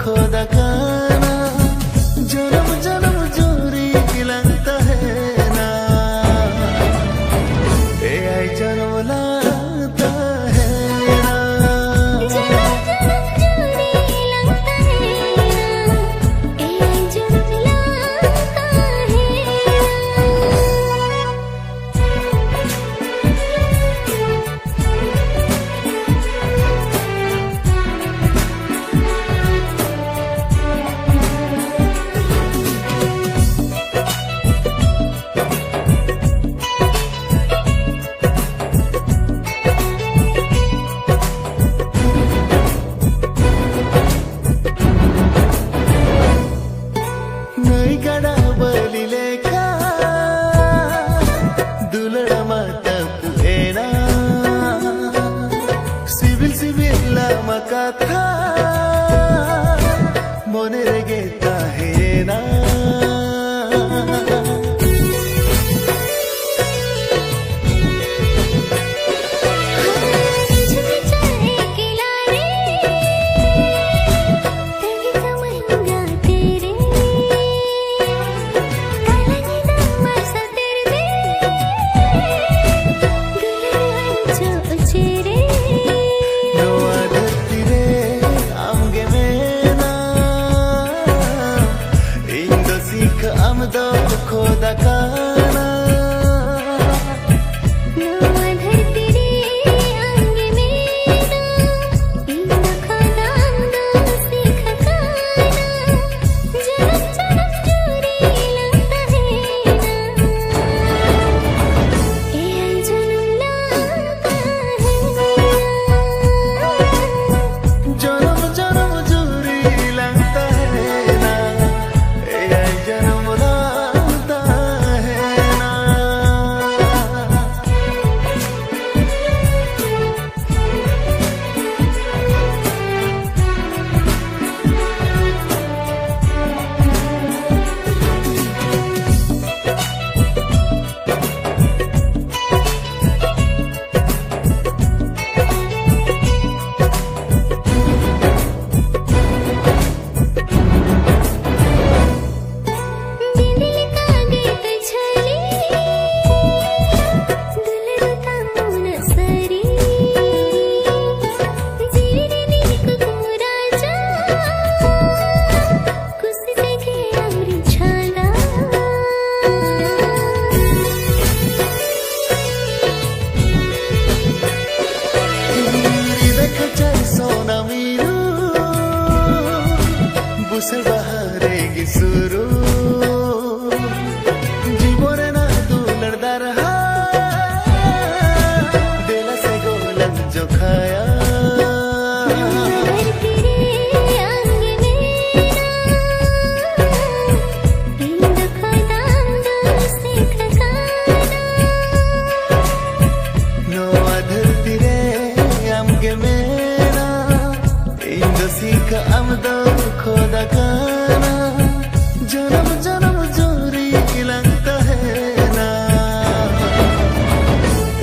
खुदा खाना जन्म जन्म जोरी लगता है ना ए आई जन्म लाता है ना Makata monere geta hena Amdo khoda kana bahareegi suru jibore na dular darha dela se golan jo khaya no adharti re amge mera indo sikha amdo खुदा खाना जन्म जन्म जोरी लगता है ना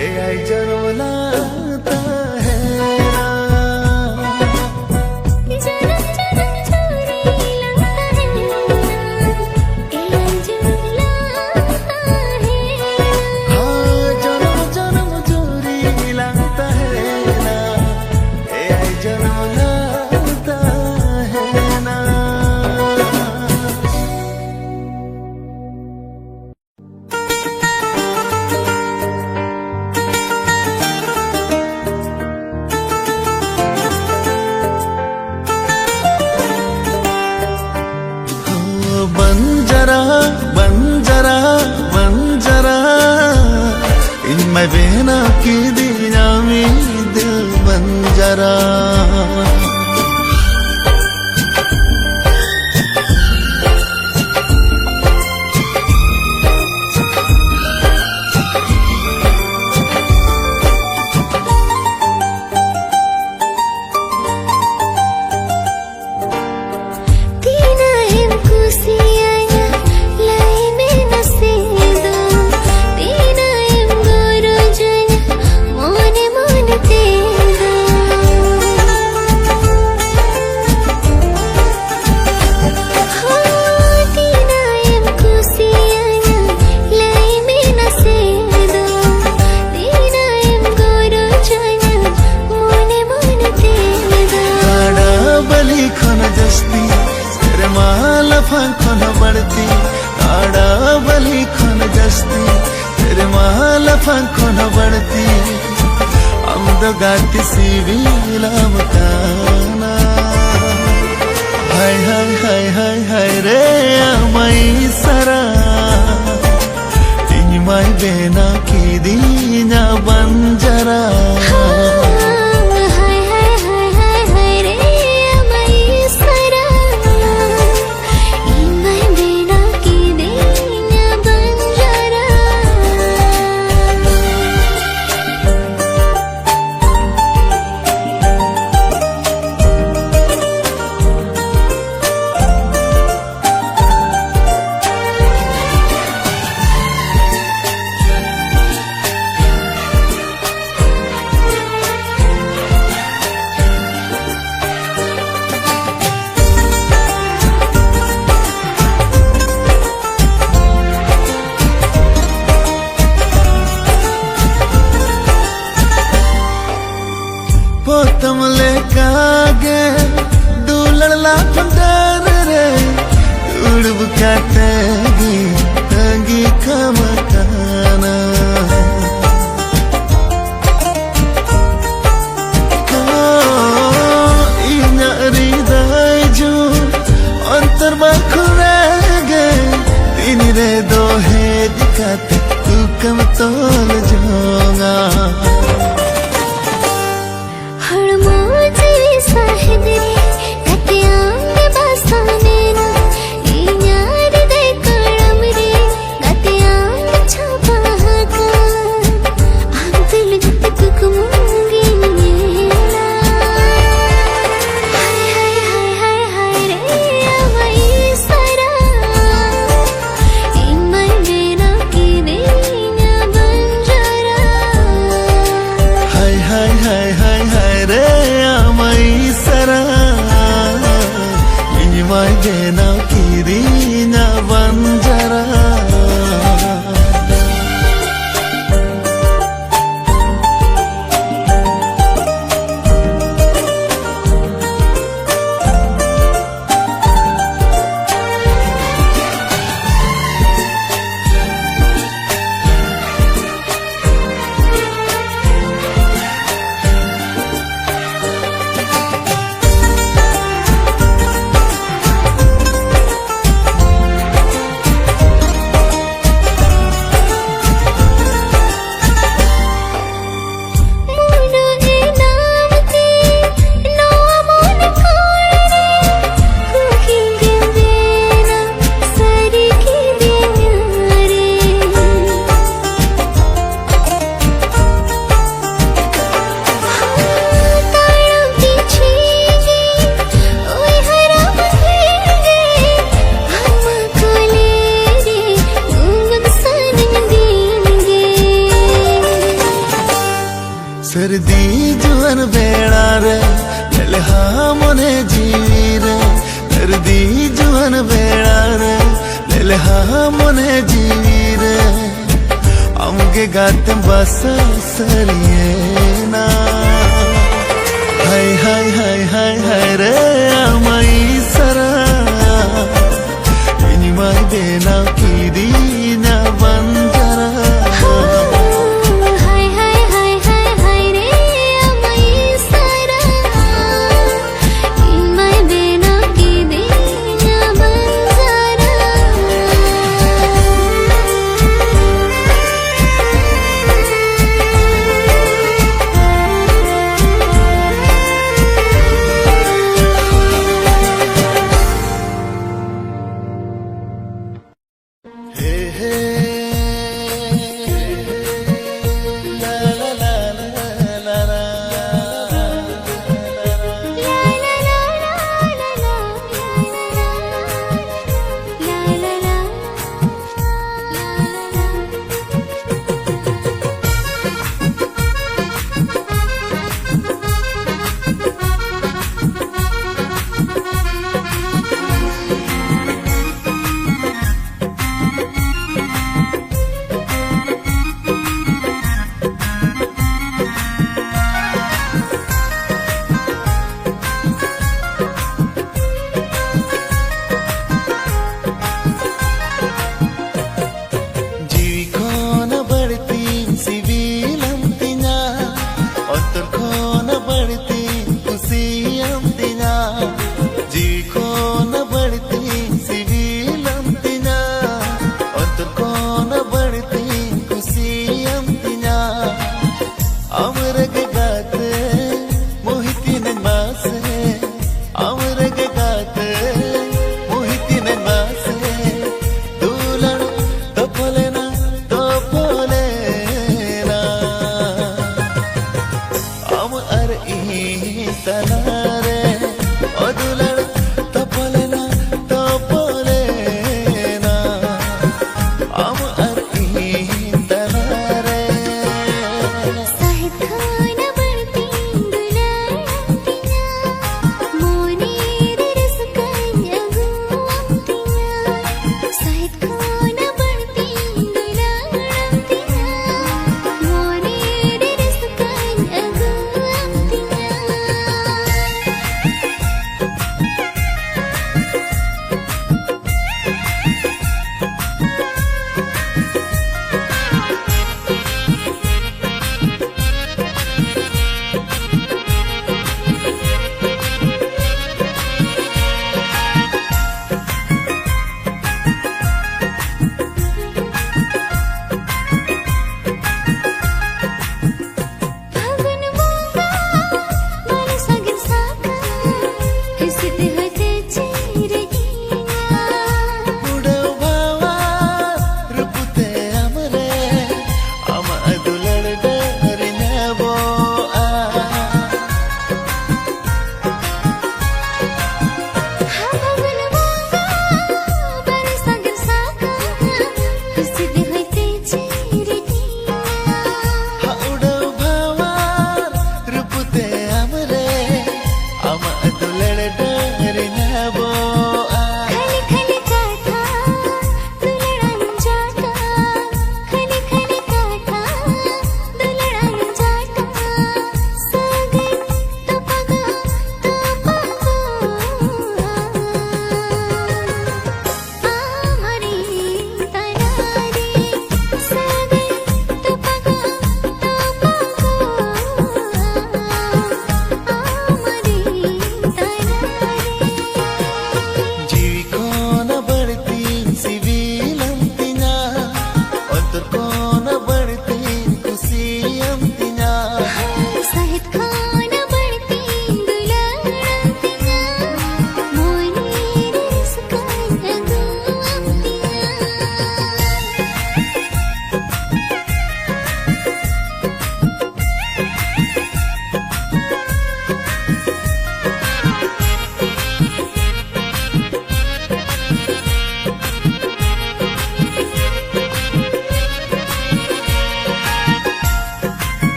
ए आई जन्म लाता है ना जन्म जन्म जोरी लगता है ना ए आई जन्म लाता है हाँ जन्म जन्म जोरी लगता है ना ए आई जन्म लाता है बंजरा बंजरा इनमें बेना की दीना में दिल बंजरा Moon बली खन जस्ती तेरे माला फन बढ़ती आड़ा बली खन जस्ती तेरे माला फन बढ़ती अमद गाती सीवी लामकाना हाय हाय हाय हाय हाय रे अमई सरा इन्माय बेना की दीना बंजरा पोतमले कागे दूलला पंदर रे उड़ब काटेगी तंगी कमकाना इनारी दाइजू अंतर बाखुरेगे तीन रे दो है दिखाते तू कम तोल जाऊंगा Mai bena kirinya banjara सर्दी जुअन बेड़ा रे लहा मने जीवी रे सर्दी जुअन बेड़ा रे लहा मने जीवी रे अमगे गाते बस सरिए ना हाय हाय हाय हाय हाय रे अमई सरा इनिमाय बेना की दीना बंजरा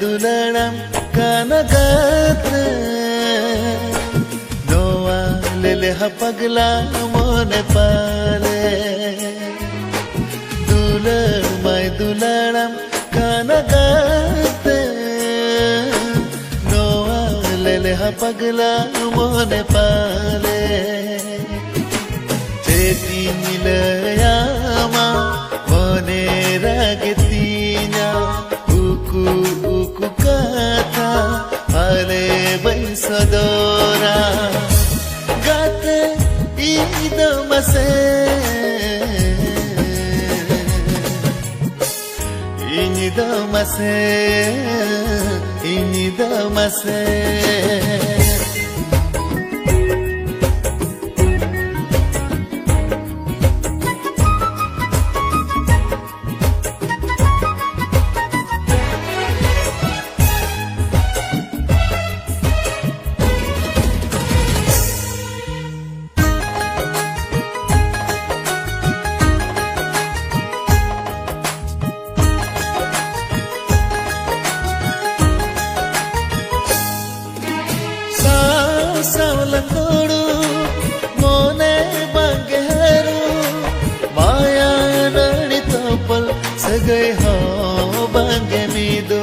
दुलड़म कानगाते नोआ ले हा पगला मोने पाले दुलड़म कानगाते नोआ ले हा पगला मोने पाले चेती मिलयामा मोने रागतीना uku uku kata ale bensadora gate idamase inidamase Saulangodu mone bangeru maya nani topal sagai ho bange mido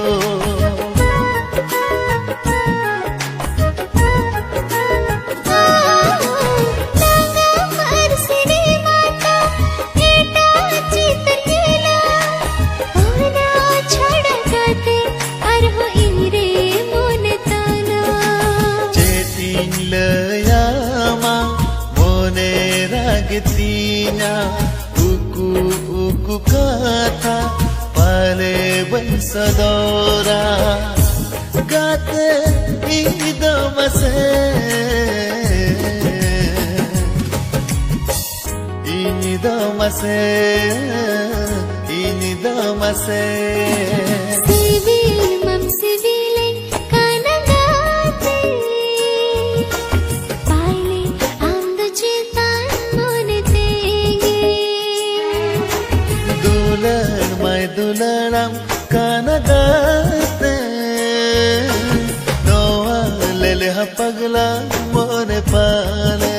Tina uku uku kata pale bensadora gate idamase inidamase civil mam civil kanagate pale ando chitan दुलड़म कानगाते नोआ ले हा पगला मोने पाले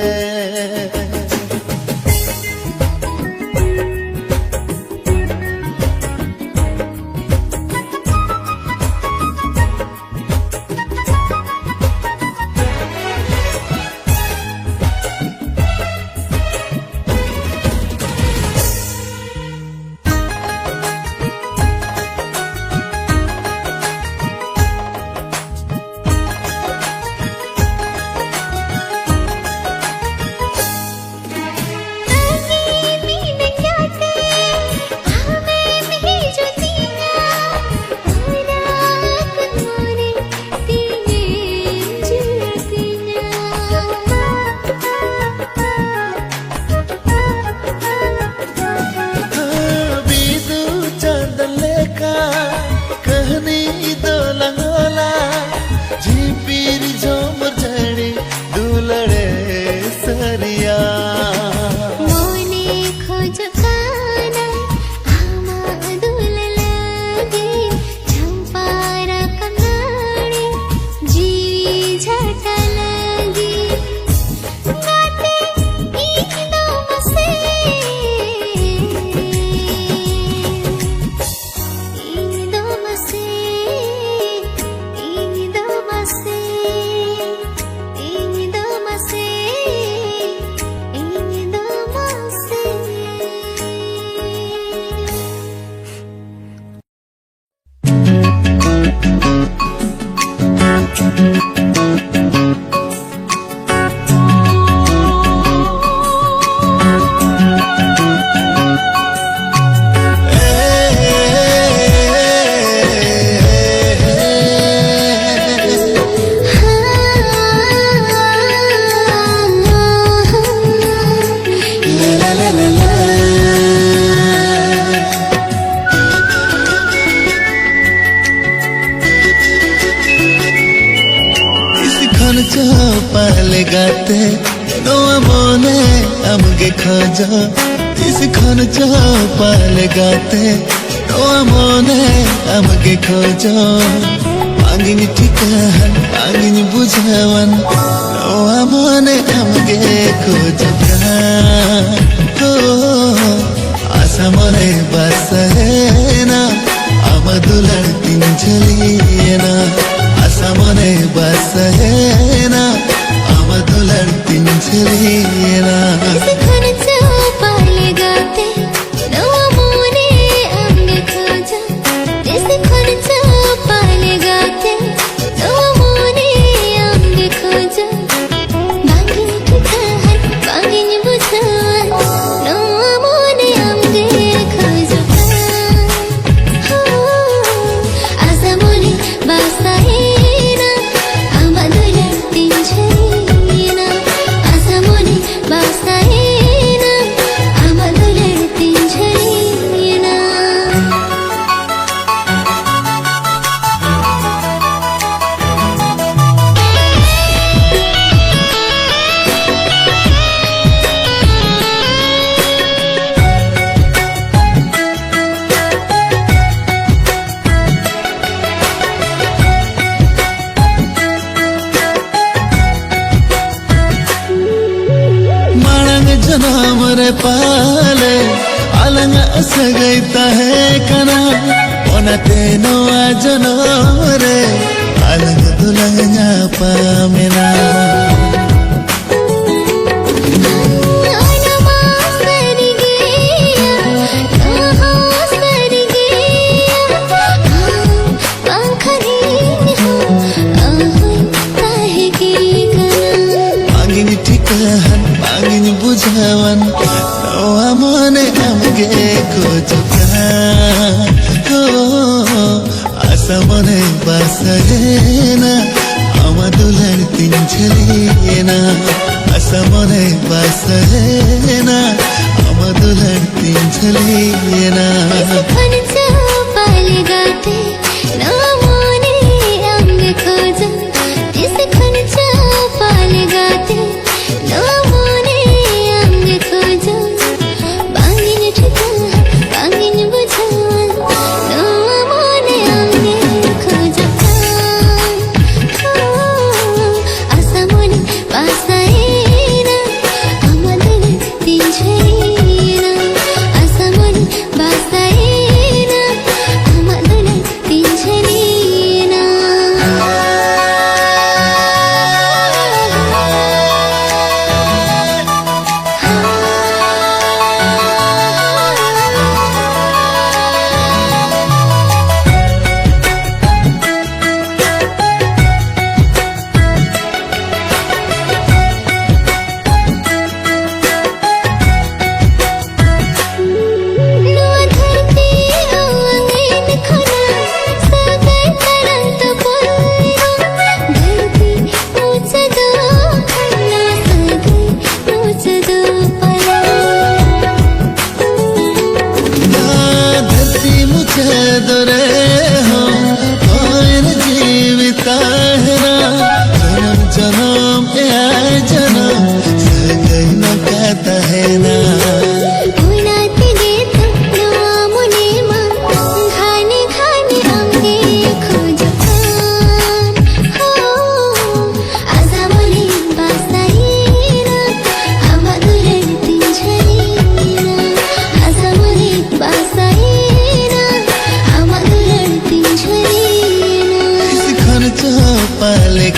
पहले गाते no मोने अमगे खाजा इस खान चाह पहले गाते नो मोने আমাকে খোঁজো পাগিনি ঠিকান পাগিনি বুঝাওয়ান নোয়া মনে আমাকে খোঁজো আশা মনে বাসনা আমাদুলার দিন ঝলিয়ে না আশা মনে বাসনা আমাদুলার দিন ঝলিয়ে না जनम रे पाले अलंग असगैता है कना ओनते नोआ जनम रे अलंग दुलंगा पामेना बुझावन नोआ मने हमगे खोजो आशा मने बासना আমাদুলার দিন ঝলিয়ে না আশা মনে বাসনা আমাদুলার দিন ঝলিয়ে না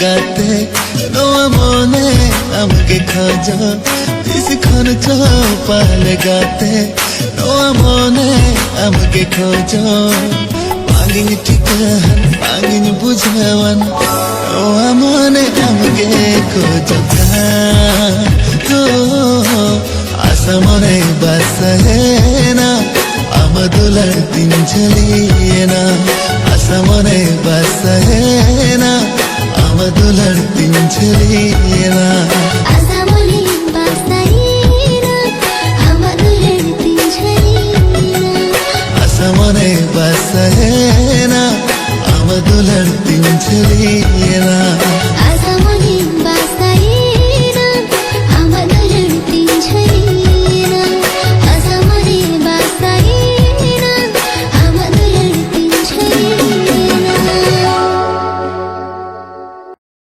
গাতে নোয়া মনে আমাকে খোঁজো বেশিক্ষণ পালে গাতে নোয়া মনে আমাকে খোঁজো পাগিনি ঠিকান পাগিনি বুঝাওয়ান নোয়া মনে আমাকে খোঁজো আশা মনে বাসনা আমাদুলার দিন ঝলিয়ে না আশা মনে বাসনা আমাদুলার দিন ঝলিয়ে না